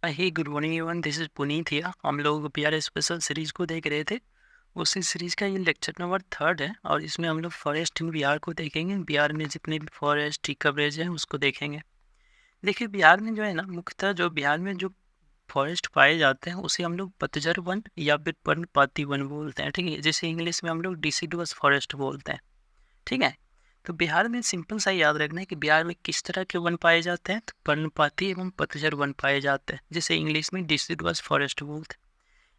Hey good morning everyone, this is Puneet here. हम लोग Bihar special series को देख रहे थे। उसी सीरीज का ये लेक्चर नंबर 3 है और इसमें हम लोग फॉरेस्ट इन बिहार को देखेंगे। बिहार में जितने भी फॉरेस्ट की कवरेज है उसको देखेंगे। देखिए, बिहार में जो है ना, मुख्यतः जो बिहार में जो फॉरेस्ट पाए जाते हैं उसे हम लोग पतझड़ वन या फिर पर्णपाती वन बोलते हैं। ठीक है, जैसे इंग्लिश में हम लोग डिसिडुअस फॉरेस्ट बोलते हैं। ठीक है, तो बिहार में सिंपल सा याद रखना है कि बिहार में किस तरह के वन पाए जाते हैं। तो पर्णपाती एवं पतझड़ वन पाए जाते हैं, जिसे इंग्लिश में डिसिडुअस फॉरेस्ट बोलते हैं।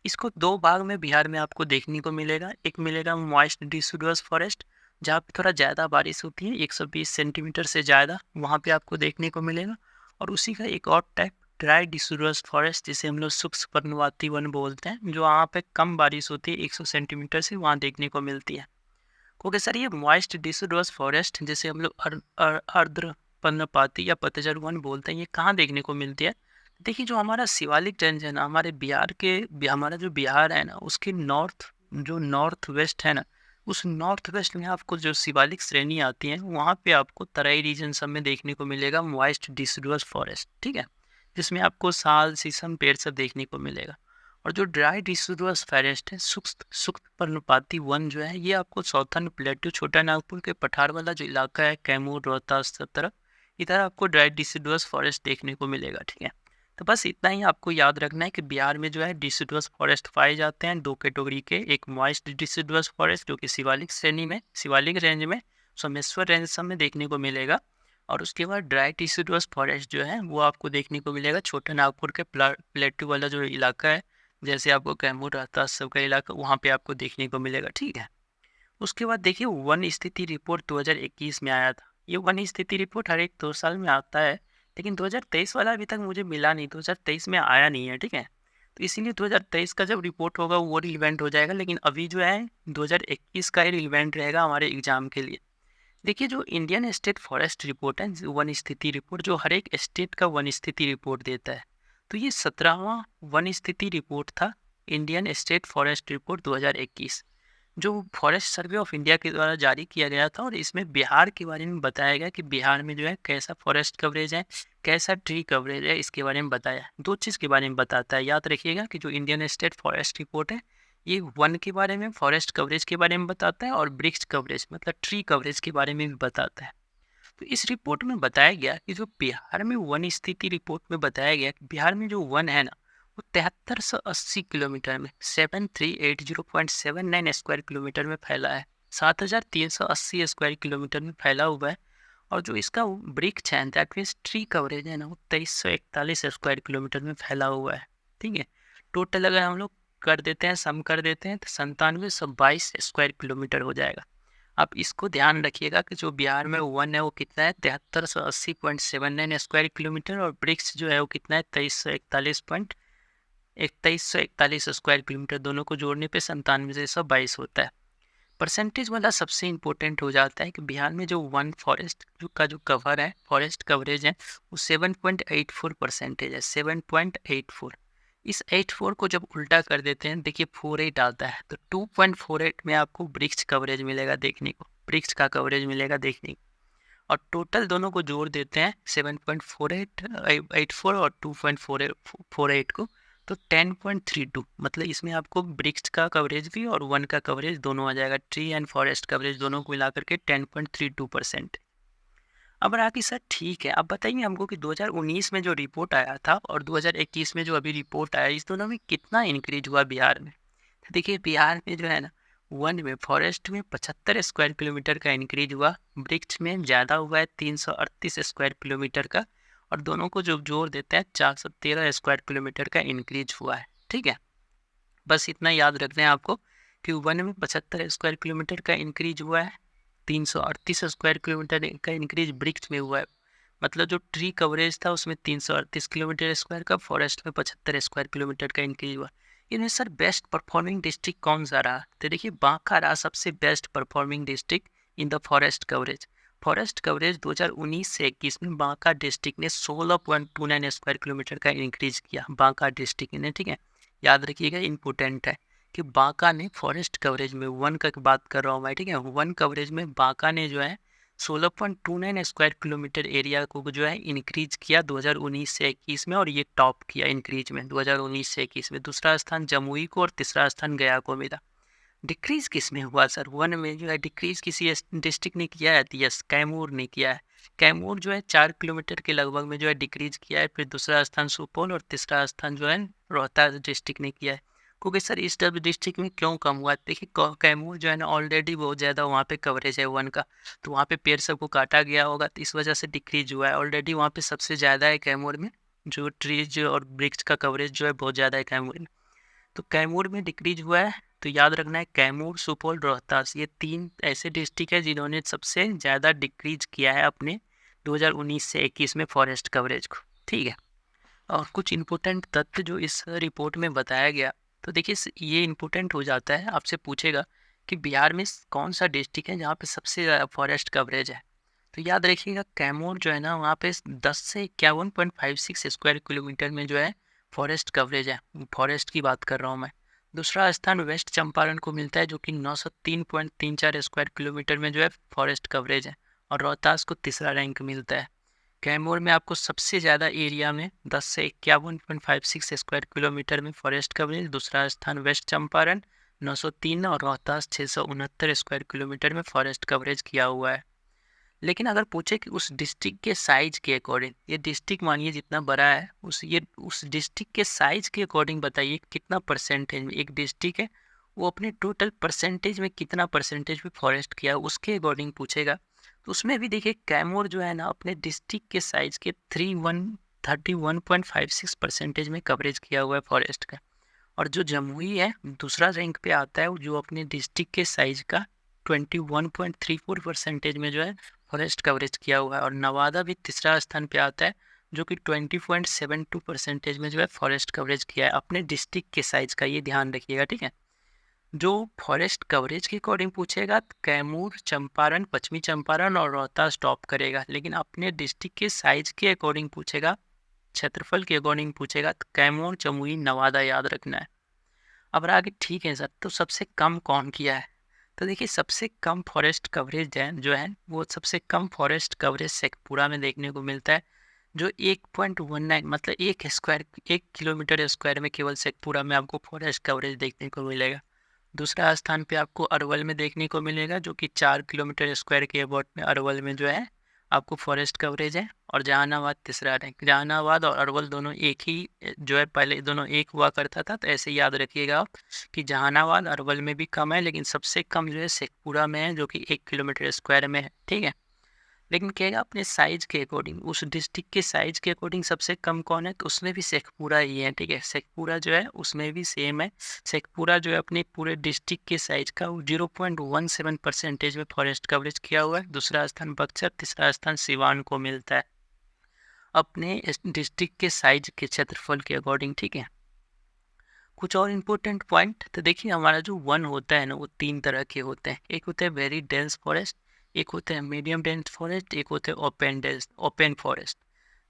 इसको दो भाग में बिहार में आपको देखने को मिलेगा। एक मिलेगा मॉइस्ट डिसिडुअस फॉरेस्ट, जहाँ पे थोड़ा ज़्यादा बारिश होती है, 120 सेंटीमीटर से ज़्यादा, वहाँ पे आपको देखने को मिलेगा। और उसी का एक और टाइप ड्राई डिसिडुअस फॉरेस्ट, जिसे हम लोग शुष्क पर्णपाती वन बोलते हैं, जो वहाँ पे कम बारिश होती है, 100 सेंटीमीटर से, वहाँ देखने को मिलती है। ओके सर, ये मॉइस्ट डिसिडुअस फॉरेस्ट जिसे हम लोग अर्द्र पर्णपाती या पतझड़ वन बोलते हैं, ये कहाँ देखने को मिलती है? देखिए, जो हमारा शिवालिक रेंज है ना, हमारे बिहार के, हमारा जो बिहार है ना, उसके नॉर्थ वेस्ट है ना, उस नॉर्थ वेस्ट में आपको जो शिवालिक श्रेणी आती है, वहाँ पे आपको तराई रीजन सब में देखने को मिलेगा मॉइस्ट डिसिडुअस फॉरेस्ट। ठीक है, जिसमें आपको साल, शीशम, पेड़ सब देखने को मिलेगा। और जो ड्राई डिसिडुअस फॉरेस्ट है, शुष्क पर्णपाती वन जो है, ये आपको साउथर्न प्लेट्यू, छोटा नागपुर के पठार वाला जो इलाका है, कैमूर, रोहतास सब तरफ, इधर आपको ड्राई डिसिडुअस फॉरेस्ट देखने को मिलेगा। ठीक है, तो बस इतना ही आपको याद रखना है कि बिहार में जो है डिसिडुअस फॉरेस्ट पाए जाते हैं दो कैटेगरी के। एक मॉइस्ट डिसिडुअस फॉरेस्ट, जो कि शिवालिक श्रेणी में, शिवालिक रेंज में, सोमेश्वर रेंज सब में देखने को मिलेगा। और उसके बाद ड्राई डिसिडुअस फॉरेस्ट जो है वो आपको देखने को मिलेगा छोटा नागपुर के प्लेट्यू वाला जो इलाका है, जैसे आपको कैमूर, रोहतास सब का इलाका, वहाँ पे आपको देखने को मिलेगा। ठीक है, उसके बाद देखिए, वन स्थिति रिपोर्ट 2021 में आया था। ये वन स्थिति रिपोर्ट हर एक 2 साल में आता है, लेकिन 2023 वाला अभी तक मुझे मिला नहीं, 2023 में आया नहीं है। ठीक है, तो इसीलिए 2023 का जब रिपोर्ट होगा वो रिलेवेंट हो जाएगा, लेकिन अभी जो है 2021 का ही रिलेवेंट रहेगा हमारे एग्जाम के लिए। देखिए, जो इंडियन स्टेट फॉरेस्ट रिपोर्ट है, वन स्थिति रिपोर्ट, जो हर एक स्टेट का वन स्थिति रिपोर्ट देता है, तो ये 17वां वन स्थिति रिपोर्ट था, इंडियन स्टेट फॉरेस्ट रिपोर्ट 2021, जो फॉरेस्ट सर्वे ऑफ इंडिया के द्वारा जारी किया गया था। और इसमें बिहार के बारे में बताया गया कि बिहार में जो है कैसा फॉरेस्ट कवरेज है, कैसा ट्री कवरेज है, इसके बारे में बताया। दो चीज़ के बारे में बताता है, याद रखिएगा कि जो इंडियन स्टेट फॉरेस्ट रिपोर्ट है, ये वन के बारे में, फॉरेस्ट कवरेज के बारे में बताता है, और वृक्ष कवरेज मतलब ट्री कवरेज के बारे में भी बताता है। तो इस रिपोर्ट में बताया गया कि जो बिहार में वन स्थिति रिपोर्ट में बताया गया कि बिहार में जो वन है ना, वो 7380 किलोमीटर में, 7380.79 स्क्वायर किलोमीटर में फैला है, 7380 स्क्वायर किलोमीटर में फैला हुआ है। और जो इसका वृक्ष है, दैट मीन्स ट्री कवरेज है ना, वो 2341 स्क्वायर किलोमीटर में फैला हुआ है। ठीक है, टोटल अगर हम लोग कर देते हैं, सम कर देते हैं, तो 9722 स्क्वायर किलोमीटर हो जाएगा। आप इसको ध्यान रखिएगा कि जो बिहार में वन है वो कितना है, 7380.79 स्क्वायर किलोमीटर, और वृक्ष जो है वो कितना है, 2341 स्क्वायर किलोमीटर। दोनों को जोड़ने पे 9722 होता है। परसेंटेज वाला सबसे इम्पोर्टेंट हो जाता है कि बिहार में जो वन फॉरेस्ट का जो कवर है, फॉरेस्ट कवरेज है, वो 7.84% है, 7.84। इस 84 को जब उल्टा कर देते हैं, देखिए 48 आता है, तो 2.48 में आपको वृक्ष कवरेज मिलेगा देखने को, वृक्ष का कवरेज मिलेगा देखने को। और टोटल दोनों को जोड़ देते हैं, 7.84 और 2.48 को, तो 10.32, मतलब इसमें आपको वृक्ष का कवरेज भी और वन का कवरेज दोनों आ जाएगा। ट्री एंड फॉरेस्ट कवरेज दोनों को मिला करके 10.32%। अब रहा कि सर ठीक है, अब बताइए हमको कि 2019 में जो रिपोर्ट आया था और 2021 में जो अभी रिपोर्ट आया, इस दोनों में कितना इंक्रीज हुआ बिहार में? तो देखिए, बिहार में जो है ना, वन में, फॉरेस्ट में 75 स्क्वायर किलोमीटर का इंक्रीज हुआ, वृक्ष में ज़्यादा हुआ है 338 स्क्वायर किलोमीटर का, और दोनों को जो जोड़ देते हैं 413 स्क्वायर किलोमीटर का इंक्रीज हुआ है। ठीक है, बस इतना याद रखना है आपको कि वन में 75 स्क्वायर किलोमीटर का इंक्रीज हुआ है, 338 स्क्वायर किलोमीटर का इंक्रीज वृक्ष में हुआ है। मतलब जो ट्री कवरेज था उसमें 338 किलोमीटर स्क्वायर का, फॉरेस्ट में 75 स्क्वायर किलोमीटर का इंक्रीज हुआ। इनमें सर बेस्ट परफॉर्मिंग डिस्ट्रिक्ट कौन सा रहा? तो देखिए, बांका रहा सबसे best performing district in the forest coverage. Forest coverage 2019 से 21 में बांका डिस्ट्रिक्ट ने 16.29 स्क्वायर किलोमीटर का इंक्रीज किया, बांका डिस्ट्रिक्ट ने। ठीक है, याद रखिएगा, इम्पोर्टेंट है कि बांका ने फॉरेस्ट कवरेज में, वन का बात कर रहा हूँ मैं, ठीक है, वन कवरेज में बांका ने जो है 16.29 स्क्वायर किलोमीटर एरिया को जो है इंक्रीज किया 2019 से 21 में, और ये टॉप किया इंक्रीज में 2019 से 21 में। दूसरा स्थान जमुई को और तीसरा स्थान गया को मिला। डिक्रीज किस में हुआ सर? वन में जो है डिक्रीज किसी डिस्ट्रिक्ट ने किया है? यस, कैमूर ने किया है। कैमूर जो है 4 किलोमीटर के लगभग में जो है डिक्रीज किया है। फिर दूसरा स्थान सुपौल और तीसरा स्थान जो है रोहतास डिस्ट्रिक्ट ने किया है। क्योंकि सर इस डिस्ट्रिक्ट में क्यों कम हुआ? देखिए कैमूर जो है ना ऑलरेडी बहुत ज़्यादा वहाँ पे कवरेज है वन का, तो वहाँ पे पेड़ सबको काटा गया होगा, तो इस वजह से डिक्रीज हुआ है। ऑलरेडी वहाँ पे सबसे ज़्यादा है कैमूर में, जो ट्रीज और ब्रिक्स का कवरेज जो है बहुत ज़्यादा है कैमूर में, तो कैमूर में डिक्रीज हुआ है। तो याद रखना है कैमूर, सुपौल, रोहतास, ये 3 ऐसे डिस्ट्रिक्ट है जिन्होंने सबसे ज़्यादा डिक्रीज किया है अपने 2019 से 21 में फॉरेस्ट कवरेज को। ठीक है, और कुछ इम्पोर्टेंट तथ्य जो इस रिपोर्ट में बताया गया, तो देखिए ये इम्पोर्टेंट हो जाता है, आपसे पूछेगा कि बिहार में कौन सा डिस्ट्रिक्ट है जहाँ पे सबसे ज़्यादा फॉरेस्ट कवरेज है। तो याद रखिएगा कैमूर जो है ना वहाँ पे 10 से 51.56 स्क्वायर किलोमीटर में जो है फॉरेस्ट कवरेज है, फॉरेस्ट की बात कर रहा हूँ मैं। दूसरा स्थान वेस्ट चंपारण को मिलता है जो कि 903.34 स्क्वायर किलोमीटर में जो है फॉरेस्ट कवरेज है, और रोहतास को तीसरा रैंक मिलता है। कैमूर में आपको सबसे ज़्यादा एरिया में 10 से 51.56 स्क्वायर किलोमीटर में फॉरेस्ट कवरेज, दूसरा स्थान वेस्ट चंपारण 903 और रोहतास 669 स्क्वायर किलोमीटर में फॉरेस्ट कवरेज किया हुआ है। लेकिन अगर पूछे कि उस डिस्ट्रिक्ट के साइज के अकॉर्डिंग, ये डिस्ट्रिक्ट मानिए जितना बड़ा है उस डिस्ट्रिक्ट के साइज के अकॉर्डिंग बताइए कितना परसेंटेज में एक डिस्ट्रिक्ट है, वो अपने टोटल परसेंटेज में कितना परसेंटेज में फॉरेस्ट किया है उसके अकॉर्डिंग पूछेगा। तो उसमें भी देखिए कैमूर जो है ना अपने डिस्ट्रिक्ट के साइज के 31.56 परसेंटेज में कवरेज किया हुआ है फॉरेस्ट का। और जो जमुई है दूसरा रैंक पे आता है, जो अपने डिस्ट्रिक्ट के साइज का 21.34 परसेंटेज में जो है फॉरेस्ट कवरेज किया हुआ है। और नवादा भी तीसरा स्थान पे आता है जो कि 20.72 परसेंटेज में जो है फॉरेस्ट कवरेज किया है अपने डिस्ट्रिक्ट के साइज का, ये ध्यान रखिएगा। ठीक है, जो फॉरेस्ट कवरेज के अकॉर्डिंग पूछेगा तो कैमूर, चंपारण, पश्चिमी चंपारण और रोहतास टॉप करेगा, लेकिन अपने डिस्ट्रिक्ट के साइज के अकॉर्डिंग पूछेगा, क्षेत्रफल के अकॉर्डिंग पूछेगा तो कैमूर, जमुई, नवादा याद रखना है। अब आगे ठीक है सर, तो सबसे कम कौन किया है? तो देखिए सबसे कम फॉरेस्ट कवरेज है जो है वो सबसे कम फॉरेस्ट कवरेज शेखपुरा में देखने को मिलता है, जो 1.19 मतलब 1 किलोमीटर स्क्वायर में केवल शेखपुरा में आपको फॉरेस्ट कवरेज देखने को मिलेगा। दूसरा स्थान पे आपको अरवल में देखने को मिलेगा जो कि 4 किलोमीटर स्क्वायर के अबाउट में अरवल में जो है आपको फॉरेस्ट कवरेज है। और जहानाबाद तीसरा रैंक। जहानाबाद और अरवल दोनों एक ही जो है, पहले दोनों एक हुआ करता था, तो ऐसे याद रखिएगा आप कि जहानाबाद अरवल में भी कम है, लेकिन सबसे कम जो है शेखपुरा में है जो कि 1 किलोमीटर स्क्वायर में है। ठीक है, लेकिन कहेगा अपने साइज के अकॉर्डिंग, उस डिस्ट्रिक्ट के साइज के अकॉर्डिंग सबसे कम कौन है, तो उसमें भी शेखपुरा ही है। ठीक है, शेखपुरा जो है उसमें भी सेम है। शेखपुरा जो है अपने पूरे डिस्ट्रिक्ट के साइज का 0.17 परसेंटेज में फॉरेस्ट कवरेज किया हुआ है। दूसरा स्थान बक्सर, तीसरा स्थान सिवान को मिलता है अपने डिस्ट्रिक्ट के साइज के क्षेत्रफल के अकॉर्डिंग। ठीक है, कुछ और इम्पोर्टेंट पॉइंट, तो देखिए हमारा जो वन होता है ना वो 3 तरह के होते हैं। एक होता है वेरी डेंस फॉरेस्ट, एक होता है मीडियम डेंस फॉरेस्ट, एक होता है open forest.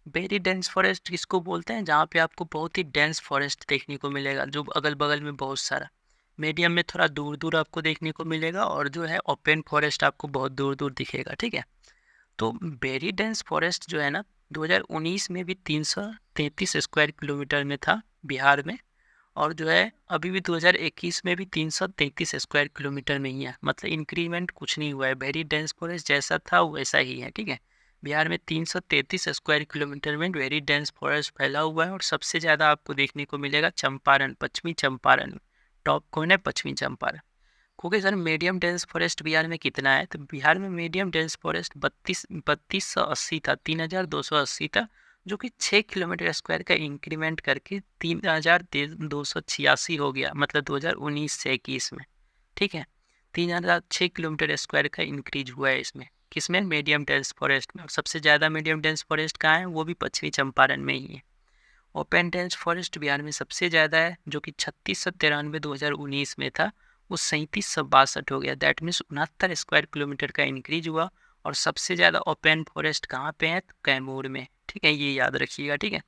Very dense forest किसको बोलते हैं? जहाँ पे आपको बहुत ही डेंस फॉरेस्ट देखने को मिलेगा, जो अगल बगल में बहुत सारा। मीडियम में थोड़ा दूर दूर आपको देखने को मिलेगा, और जो है ओपन फॉरेस्ट आपको बहुत दूर दूर दिखेगा। ठीक है, तो वेरी डेंस फॉरेस्ट जो है ना 2019 में भी 333 स्क्वायर किलोमीटर में था बिहार में, और जो है अभी भी 2021 में भी 333 स्क्वायर किलोमीटर में ही है, मतलब इंक्रीमेंट कुछ नहीं हुआ है। वेरी डेंस फॉरेस्ट जैसा था वैसा ही है। ठीक है, बिहार में 333 स्क्वायर किलोमीटर में वेरी डेंस फॉरेस्ट फैला हुआ है, और सबसे ज़्यादा आपको देखने को मिलेगा चंपारण, पश्चिमी चंपारण। टॉप कौन है? पश्चिमी चंपारण। क्योंकि sir medium dense forest Bihar में कितना है, तो बिहार में मीडियम डेंस फॉरेस्ट 3280 था, 3280 था, जो कि 6 किलोमीटर स्क्वायर का इंक्रीमेंट करके 3286 हो गया, मतलब 2019 से 21 में। ठीक है, 3006 किलोमीटर स्क्वायर का इंक्रीज हुआ है इसमें, किसमें? मीडियम डेंस फॉरेस्ट में। और सबसे ज़्यादा मीडियम डेंस फॉरेस्ट कहाँ है? वो भी पश्चिमी चंपारण में ही है। ओपन डेंस फॉरेस्ट बिहार में सबसे ज़्यादा है, जो कि 3693 2019 में था, वो 3762 हो गया। दैट मीन्स 69 स्क्वायर किलोमीटर का इंक्रीज हुआ। और सबसे ज़्यादा ओपन फॉरेस्ट कहाँ पे है? तो कैमूर में। ठीक है, ये याद रखिएगा। ठीक है,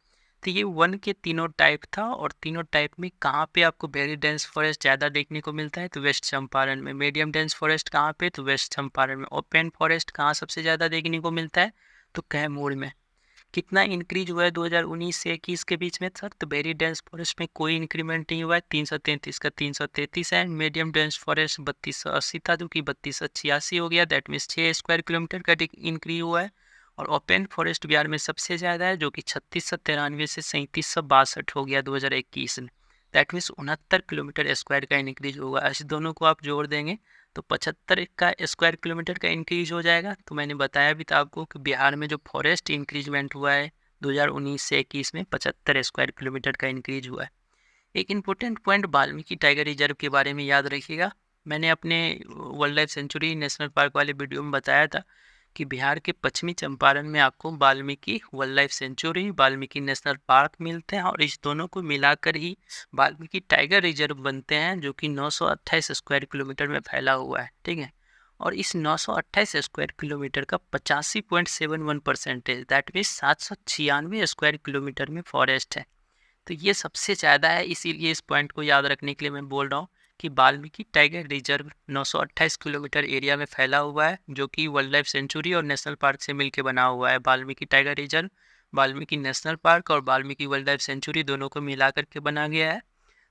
तो ये वन के तीनों टाइप था, और तीनों टाइप में कहाँ पे आपको वेरी डेंस फॉरेस्ट ज़्यादा देखने को मिलता है, तो वेस्ट चंपारण में। मीडियम डेंस फॉरेस्ट कहाँ पे, तो वेस्ट चंपारण में। ओपन फॉरेस्ट कहाँ सबसे ज़्यादा देखने को मिलता है, तो कैमूर में। कितना इंक्रीज हुआ है 2019 से 21 के बीच में सर, तो वेरी डेंस फॉरेस्ट में कोई इंक्रीमेंट नहीं हुआ है, 333 का 333 है। मीडियम डेंस फॉरेस्ट 3280 था, जो कि 3286 हो गया, दैट मीन्स 6 स्क्वायर किलोमीटर का इंक्रीज हुआ है। और ओपन फॉरेस्ट बिहार में सबसे ज़्यादा है, जो कि 3693 से 3762 हो गया 2021 में, दैट मीन्स 69 किलोमीटर स्क्वायर का इंक्रीज होगा। ऐसे दोनों को आप जोड़ देंगे तो 75 का स्क्वायर किलोमीटर का इंक्रीज हो जाएगा। तो मैंने बताया भी था आपको कि बिहार में जो फॉरेस्ट इंक्रीजमेंट हुआ है 2019 से 21 में 75 स्क्वायर किलोमीटर का इंक्रीज हुआ है। एक important point Valmiki tiger reserve के बारे में याद रखिएगा। मैंने अपने wild life sanctuary national park वाले वीडियो में बताया था कि बिहार के पश्चिमी चंपारण में आपको Valmiki wild life sanctuary, Valmiki national park मिलते हैं, और इस दोनों को मिलाकर ही वाल्मीकि टाइगर रिजर्व बनते हैं, जो कि 928 स्क्वायर किलोमीटर में फैला हुआ है, ठीक है। और इस 928 स्क्वायर किलोमीटर का 85.71% दैट मीन्स 796 स्क्वायर किलोमीटर में फॉरेस्ट है। तो ये सबसे ज़्यादा है, इसीलिए इस पॉइंट को याद रखने के लिए मैं बोल रहा हूँ कि Valmiki tiger reserve 928 kilometre area में फैला हुआ है, जो कि वाइल्ड लाइफ सेंचुरी और नेशनल पार्क से मिलकर बना हुआ है। Valmiki tiger reserve, Valmiki national park और वाल्मीकि वाइल्ड लाइफ सेंचुरी दोनों को मिला करके बना गया है।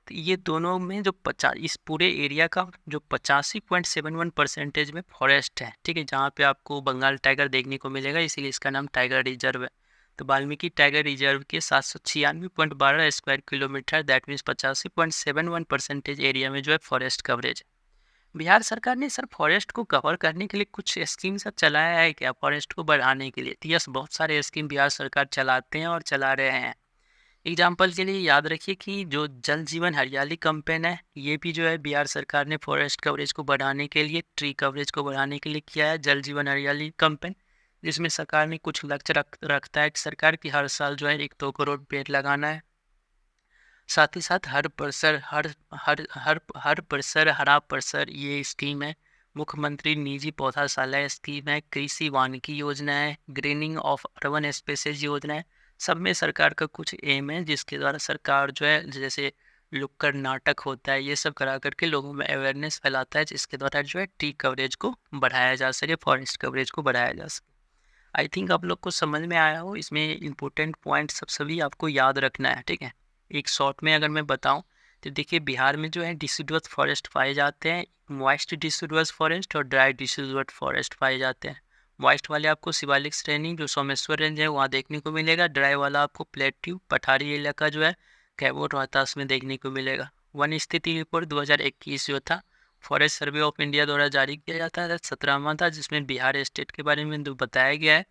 तो ये दोनों में जो इस पूरे एरिया का जो 85.71% में फॉरेस्ट है, ठीक है, जहाँ पे आपको बंगाल टाइगर देखने को मिलेगा, इसीलिए इसका नाम टाइगर रिजर्व है। तो वाल्मीकि टाइगर रिजर्व के 796.12 square kilometre that means 85.71% area में जो है फॉरेस्ट कवरेज है। बिहार सरकार ने सर फॉरेस्ट को कवर करने के लिए कुछ स्कीम सब चलाया है क्या, फॉरेस्ट को बढ़ाने के लिए? तो यस, बहुत सारे स्कीम बिहार सरकार चलाते हैं और चला रहे हैं। एग्जाम्पल के लिए याद रखिए कि जो जल जीवन हरियाली कैंपेन है, ये भी जो है बिहार सरकार ने फॉरेस्ट कवरेज को बढ़ाने के लिए, ट्री कवरेज को बढ़ाने के लिए किया है, जल जीवन हरियाली कैंपेन, जिसमें सरकार ने कुछ लक्ष्य रखता है कि सरकार की हर साल जो है 1-2 करोड़ पेड़ लगाना है। साथ ही साथ हर परिसर हर परिसर हरा परिसर ये स्कीम है। मुख्यमंत्री निजी पौधाशाला स्कीम है, कृषि वानिकी योजना है, ग्रीनिंग ऑफ अर्बन स्पेसेज योजना है। सब में सरकार का कुछ एम है, जिसके द्वारा सरकार जो है जैसे नुक्कड़ नाटक होता है, ये सब करा करके लोगों में अवेयरनेस फैलाता है, जिसके द्वारा जो है ट्री कवरेज को बढ़ाया जा सके, फॉरेस्ट कवरेज को बढ़ाया जा सके। आई थिंक आप लोग को समझ में आया हो। इसमें इम्पोर्टेंट पॉइंट सब सभी आपको याद रखना है, ठीक है। एक शॉर्ट में अगर मैं बताऊं तो देखिए, बिहार में जो है डिसिडुअस फॉरेस्ट पाए जाते हैं, मॉइस्ट डिसिडुअस फॉरेस्ट और ड्राई डिसिडुअस फॉरेस्ट पाए जाते हैं। मॉइस्ट वाले आपको शिवालिक श्रेणी जो सोमेश्वर रेंज है वहाँ देखने को मिलेगा। ड्राई वाला आपको प्लेट्यू पठारी इलाका जो है कैमूर रोहतास में देखने को मिलेगा। वन स्थिति रिपोर्ट 2021 जो था फॉरेस्ट सर्वे ऑफ इंडिया द्वारा जारी किया जाता है, 17वां था, जिसमें बिहार स्टेट के बारे में बताया गया है।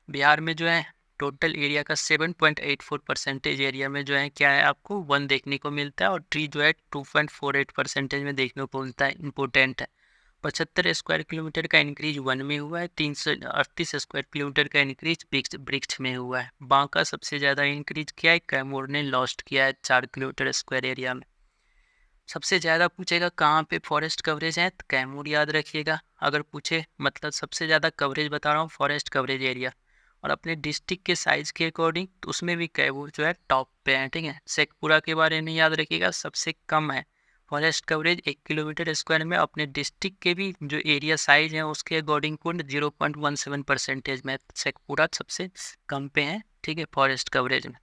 बिहार में जो है टोटल एरिया का 7.84% एरिया में जो है क्या है, आपको वन देखने को मिलता है, और ट्री जो है 2.48% में देखने को मिलता है। इंपॉर्टेंट है, 75 स्क्वायर किलोमीटर का इंक्रीज वन में हुआ है, 338 स्क्वायर किलोमीटर का इंक्रीज वृक्ष में हुआ है। बांका सबसे ज़्यादा इंक्रीज किया है, कैमूर ने लॉस्ट किया है 4 किलोमीटर स्क्वायर एरिया में। सबसे ज़्यादा पूछेगा कहाँ पे फॉरेस्ट कवरेज है, तो कैमूर याद रखिएगा। अगर पूछे मतलब सबसे ज़्यादा कवरेज बता रहा हूँ फॉरेस्ट कवरेज एरिया, और अपने डिस्ट्रिक्ट के साइज़ के अकॉर्डिंग तो उसमें भी कैमूर जो है टॉप पे है, ठीक है। शेखपुरा के बारे में याद रखिएगा, सबसे कम है फॉरेस्ट कवरेज 1 किलोमीटर स्क्वायर में। अपने डिस्ट्रिक्ट के भी जो एरिया साइज है उसके अकॉर्डिंग कुल 0.17% में शेखपुरा सबसे कम पे है, ठीक है, फॉरेस्ट कवरेज में।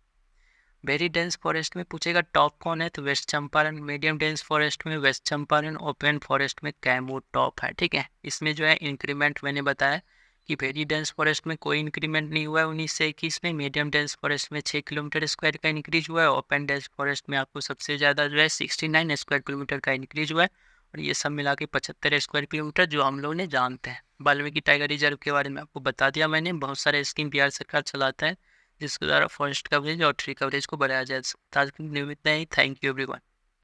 वेरी डेंस फॉरेस्ट में पूछेगा टॉप कौन है, तो west Champaran. Medium dense forest में वेस्ट चंपारण, ओपन फॉरेस्ट में कैमूर टॉप है, ठीक है। इसमें जो है इंक्रीमेंट मैंने बताया कि वेरी डेंस फॉरेस्ट में कोई इंक्रीमेंट नहीं हुआ है 19 से 21 में। मीडियम डेंस फॉरेस्ट में 6 किलोमीटर स्क्वायर का इंक्रीज हुआ है। ओपन डेंस फॉरेस्ट में आपको सबसे ज़्यादा जो है 69 स्क्वायर किलोमीटर का इंक्रीज हुआ है, और ये सब मिला के 75 स्क्वायर किलोमीटर जो हम लोग ने जानते हैं। वाल्मीकि टाइगर रिजर्व के बारे में आपको बता दिया मैंने। बहुत सारे स्कीम बिहार सरकार चलाता है, जिसके द्वारा फॉरेस्ट कवरेज और ट्री कवरेज को बढ़ाया जा सकता है। आज की न्यूज़ इतना ही। Thank you everyone.